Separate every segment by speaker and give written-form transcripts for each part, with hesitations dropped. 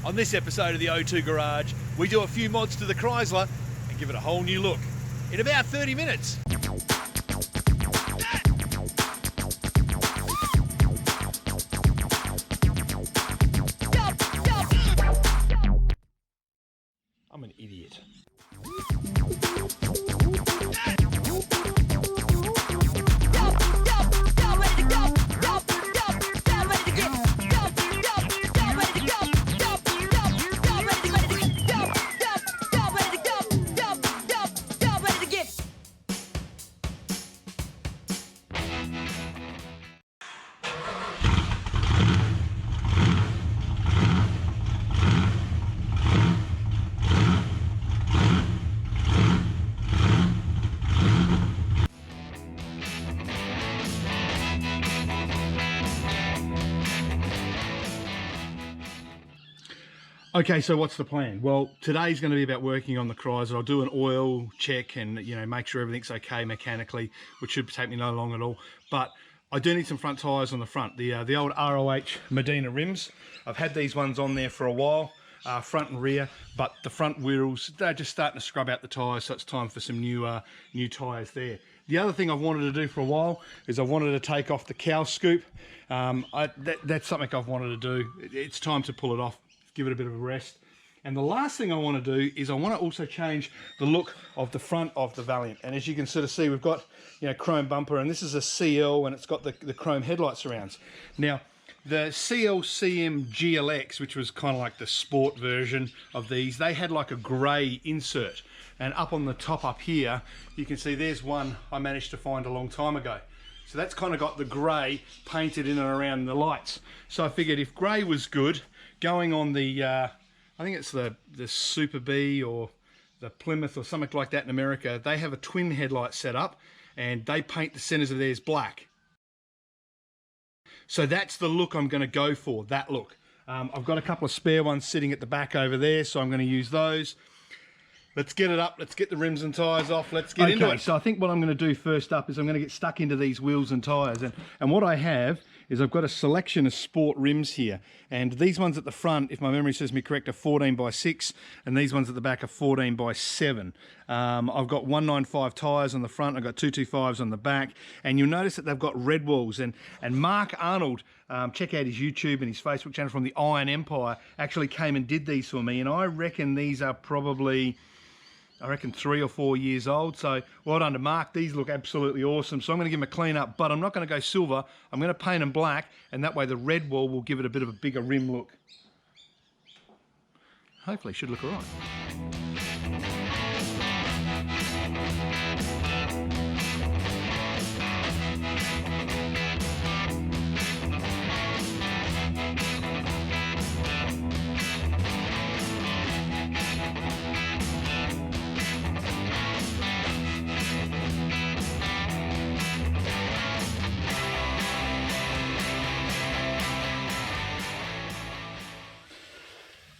Speaker 1: On this episode of the O2 Garage, we do a few mods to the Chrysler and give it a whole new look in about 30 minutes. I'm an idiot. Okay, so what's the plan? Well, today's going to be about working on the Chrysler. I'll do an oil check and, make sure everything's okay mechanically, which should take me no long at all. But I do need some front tyres on the front. The old ROH Medina rims. I've had these ones on there for a while, front and rear, but the front wheels, they're just starting to scrub out the tyres, so it's time for some new tyres there. The other thing I've wanted to do for a while is I wanted to take off the cowl scoop. That's something I've wanted to do. It's time to pull it off. Give it a bit of a rest. And the last thing I want to do is I want to also change the look of the front of the Valiant. And as you can sort of see, we've got chrome bumper, and this is a CL, and it's got the chrome headlight surrounds. Now the CL CM GLX, which was kind of like the sport version of these, they had like a grey insert, and up on the top up here you can see there's one I managed to find a long time ago. So that's kind of got the grey painted in and around the lights. So I figured if grey was good, going on the, I think it's the Super B or the Plymouth or something like that in America, they have a twin headlight set up and they paint the centers of theirs black. So that's the look I'm going to go for, that look. I've got a couple of spare ones sitting at the back over there, so I'm going to use those. Let's get it up, let's get the rims and tyres off, let's get into it. So I think what I'm going to do first up is I'm going to get stuck into these wheels and tyres. And what I have is I've got a selection of sport rims here. And these ones at the front, if my memory serves me correct, are 14x6, and these ones at the back are 14x7. I've got 195 tyres on the front, I've got 225s on the back, and you'll notice that they've got red walls. And Mark Arnold, check out his YouTube and his Facebook channel from the Iron Empire, actually came and did these for me, and I reckon these are probably, 3 or 4 years old. So well done to Mark. These look absolutely awesome. So I'm going to give them a clean up, but I'm not going to go silver. I'm going to paint them black, and that way the red wall will give it a bit of a bigger rim look. Hopefully it should look all right.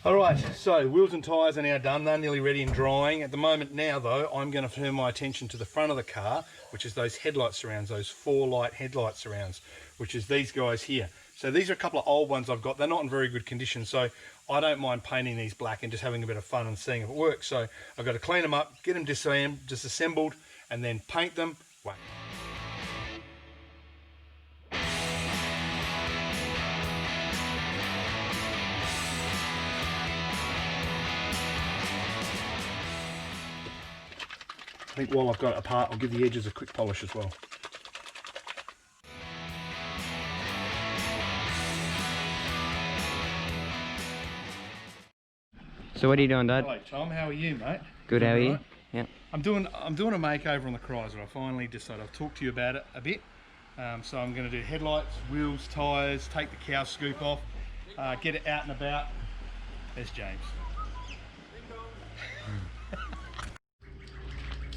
Speaker 1: Alright, so wheels and tyres are now done, they're nearly ready and drying. At the moment now though, I'm going to turn my attention to the front of the car, which is those headlight surrounds, those 4-light headlight surrounds, which is these guys here. So these are a couple of old ones I've got, they're not in very good condition, so I don't mind painting these black and just having a bit of fun and seeing if it works. So I've got to clean them up, get them disassembled, and then paint them. Whack. I think while I've got it apart, I'll give the edges a quick polish as well.
Speaker 2: So what are you doing, Dad?
Speaker 1: Hello Tom, how are you, mate?
Speaker 2: Good, how are you? Yeah.
Speaker 1: I'm doing a makeover on the Chrysler. I finally decided I've talked to you about it a bit. So I'm going to do headlights, wheels, tyres, take the cowl scoop off, get it out and about. There's James.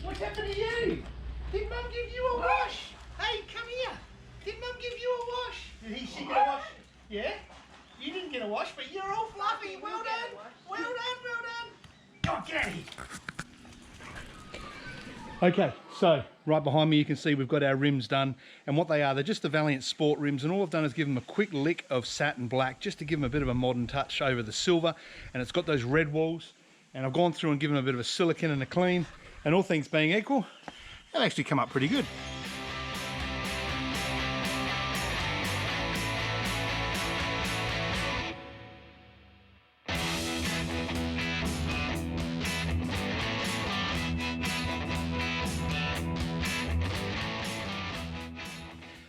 Speaker 1: What's happened to you? Did Mum give you a wash? Hey, come here. Did Mum give you a wash? Did she get a wash? Yeah? You didn't get a wash, but you're all fluffy. Well done. Well done, well done. Go on, get out of here. Okay, so right behind me you can see we've got our rims done, and what they are, they're just the Valiant Sport rims, and all I've done is give them a quick lick of satin black just to give them a bit of a modern touch over the silver, and it's got those red walls, and I've gone through and given them a bit of a silicone and a clean, and all things being equal, they've actually come up pretty good.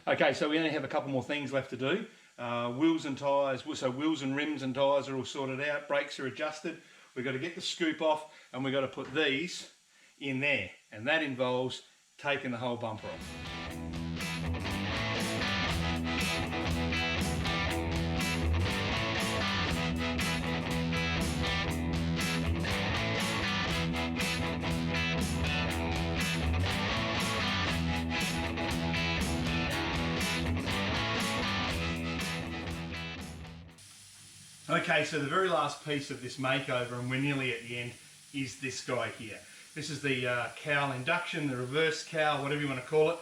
Speaker 1: Okay, so we only have a couple more things left to do. Wheels and tyres, so wheels and rims and tyres are all sorted out, brakes are adjusted. We've got to get the scoop off and we've got to put these in there, and that involves taking the whole bumper off. Okay, so the very last piece of this makeover, and we're nearly at the end, is this guy here. This is the cowl induction, the reverse cowl, whatever you want to call it.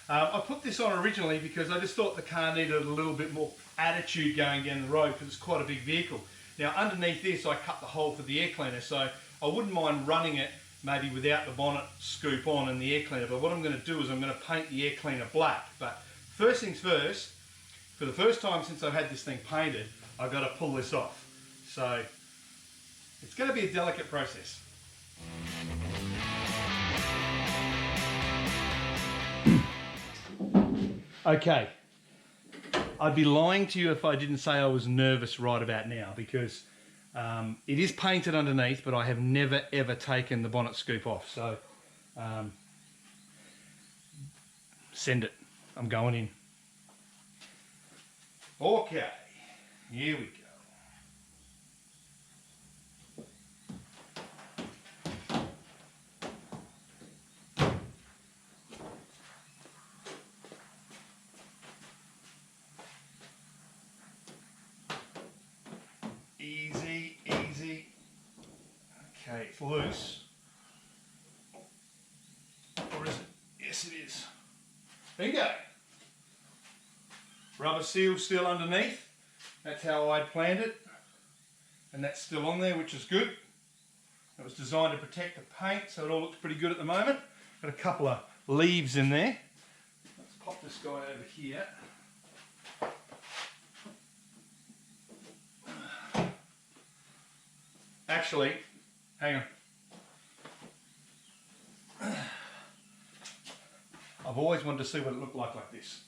Speaker 1: I put this on originally because I just thought the car needed a little bit more attitude going down the road because it's quite a big vehicle. Now underneath this I cut the hole for the air cleaner, so I wouldn't mind running it maybe without the bonnet scoop on and the air cleaner, but what I'm going to do is I'm going to paint the air cleaner black. But first things first, for the first time since I've had this thing painted, I've got to pull this off. So it's going to be a delicate process. Okay, I'd be lying to you if I didn't say I was nervous right about now, because it is painted underneath, but I have never ever taken the bonnet scoop off. So send it, I'm going in. Okay, here we go. Easy, easy. Okay, it's loose. Or is it? Yes, it is. There you go. Rubber seal still underneath. That's how I planned it. And that's still on there, which is good. It was designed to protect the paint, so it all looks pretty good at the moment. Got a couple of leaves in there. Let's pop this guy over here. Actually, hang on. I've always wanted to see what it looked like this.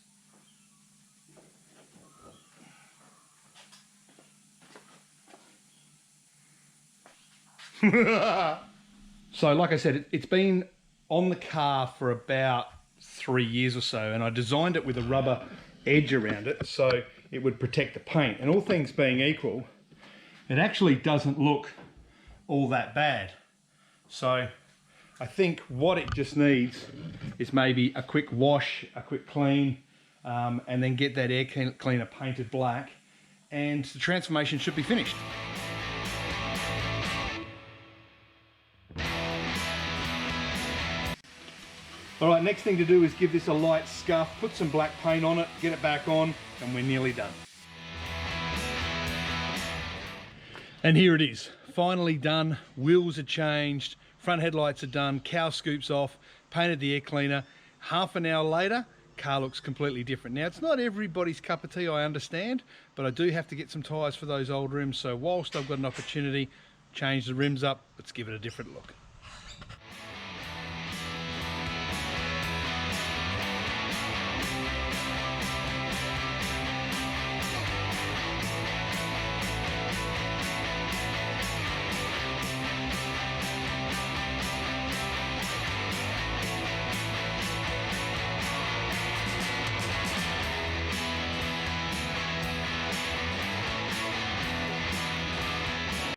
Speaker 1: So like I said, it's been on the car for about 3 years or so, and I designed it with a rubber edge around it so it would protect the paint. And all things being equal, it actually doesn't look all that bad. So I think what it just needs is maybe a quick wash, a quick clean, and then get that air cleaner painted black, and the transformation should be finished. All right, next thing to do is give this a light scuff, put some black paint on it, get it back on, and we're nearly done. And here it is, finally done. Wheels are changed, front headlights are done, cowl scoops off, painted the air cleaner. Half an hour later, car looks completely different. Now, it's not everybody's cup of tea, I understand, but I do have to get some tyres for those old rims, so whilst I've got an opportunity, change the rims up, let's give it a different look.